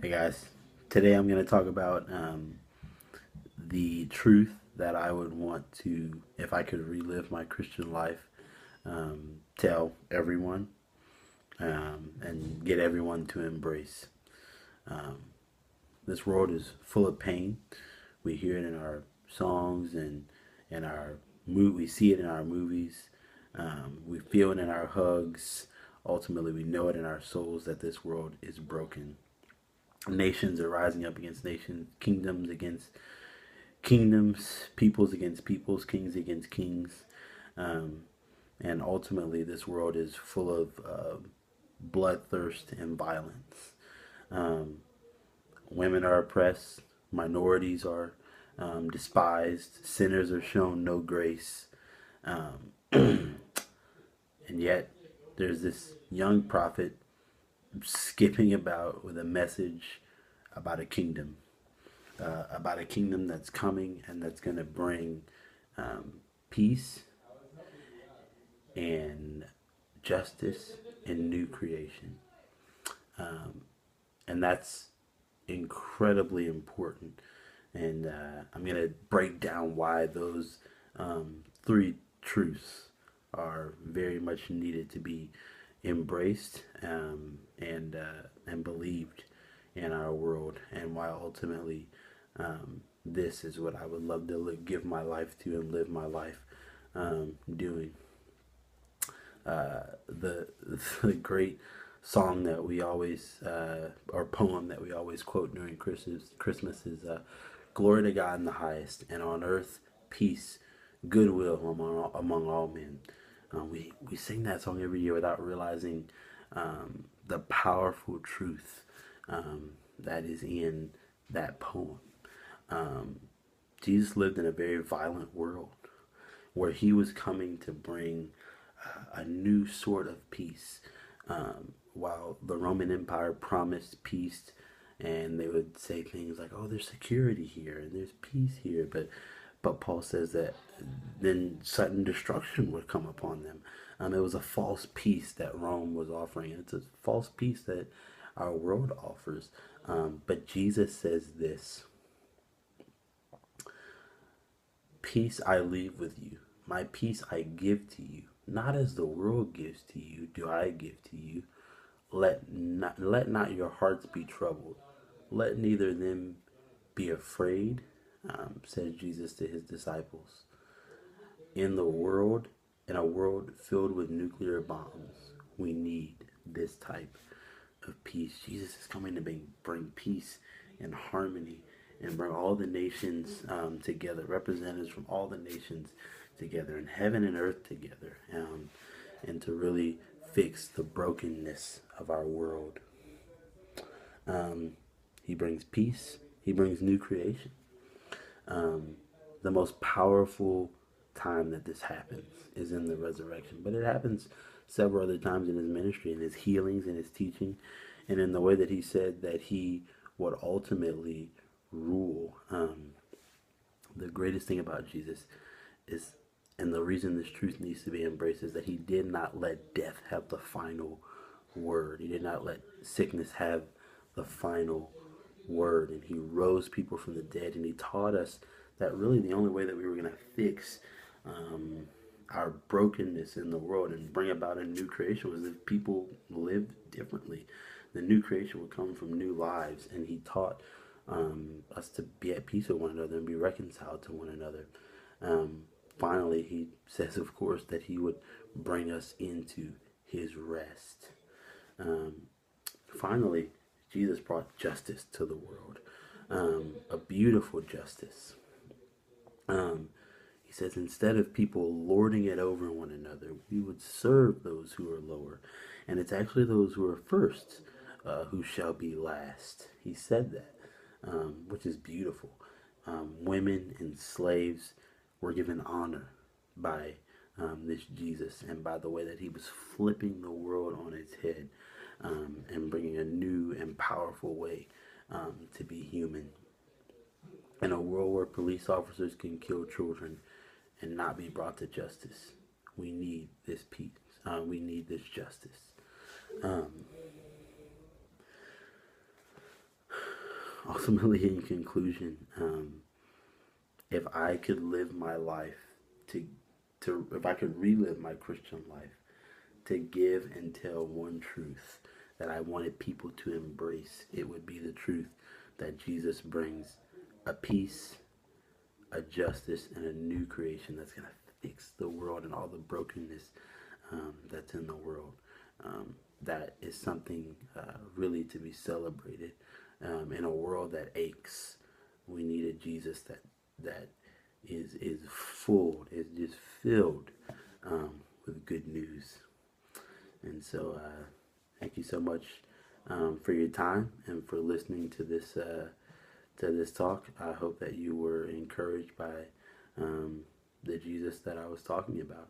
Hey guys, today I'm going to talk about the truth that I would want to, if I could relive my Christian life, tell everyone and get everyone to embrace. Um, this world is full of pain. We hear it in our songs and in our we see it in our movies. We feel it in our hugs. Ultimately, we know it in our souls that this world is broken. Nations are rising up against nations, kingdoms against kingdoms, peoples against peoples, kings against kings. Um, and ultimately, this world is full of bloodthirst and violence. Um, Women are oppressed, minorities are despised, sinners are shown no grace. Um, and yet, there's this young prophet skipping about with a message about a kingdom, about a kingdom that's coming and that's going to bring um, peace and justice and new creation. Um, and that's incredibly important. And I'm going to break down why those three truths are very much needed to be embraced and believed in our world, and why ultimately this is what I would love to give my life to and live my life doing. The the great song that we always or poem that we always quote during Christmas is "Glory to God in the highest, and on earth peace, goodwill among all men." We sing that song every year without realizing the powerful truth that is in that poem. Um, Jesus lived in a very violent world where he was coming to bring a new sort of peace. While the Roman Empire promised peace, and they would say things like, "Oh, there's security here and there's peace here," but Paul says that then sudden destruction would come upon them. It was a false peace that Rome was offering. It's a false peace that our world offers. But Jesus says this: "Peace I leave with you. My peace I give to you. Not as the world gives to you, do I give to you. Let not your hearts be troubled. Let neither them be afraid," says Jesus to his disciples. In the world, in a world filled with nuclear bombs, we need this type of peace. Jesus is coming to bring peace and harmony and bring all the nations together, representatives from all the nations together, and heaven and earth together, and to really fix the brokenness of our world. Um, he brings peace, he brings new creation. Um, the most powerful time that this happens is in the resurrection, but it happens several other times in his ministry, in his healings, in his teaching, and in the way that he said that he would ultimately rule. The greatest thing about Jesus is, and the reason this truth needs to be embraced, is that he did not let death have the final word. He did not let sickness have the final word. And he rose people from the dead. And he taught us that really the only way that we were going to fix um, our brokenness in the world and bring about a new creation was if people lived differently. The new creation would come from new lives. And he taught us to be at peace with one another and be reconciled to one another. Um, Finally, he says, of course, that he would bring us into his rest. Um, Finally, Jesus brought justice to the world, a beautiful justice. Um, he says, instead of people lording it over one another, we would serve those who are lower. And it's actually those who are first who shall be last. He said that, which is beautiful. Women and slaves were given honor by this Jesus, and by the way that he was flipping the world on its head and bringing a new and powerful way to be human. In a world where police officers can kill children and not be brought to justice, we need this peace. We need this justice. Um, ultimately, in conclusion, if I could live my life to, if I could relive my Christian life, to give and tell one truth that I wanted people to embrace, it would be the truth that Jesus brings a peace, a justice, and a new creation that's going to fix the world and all the brokenness that's in the world. That is something really to be celebrated in a world that aches. We need a Jesus that is full, is just filled with good news. And so, thank you so much for your time and for listening to this talk. I hope that you were encouraged by the Jesus that I was talking about.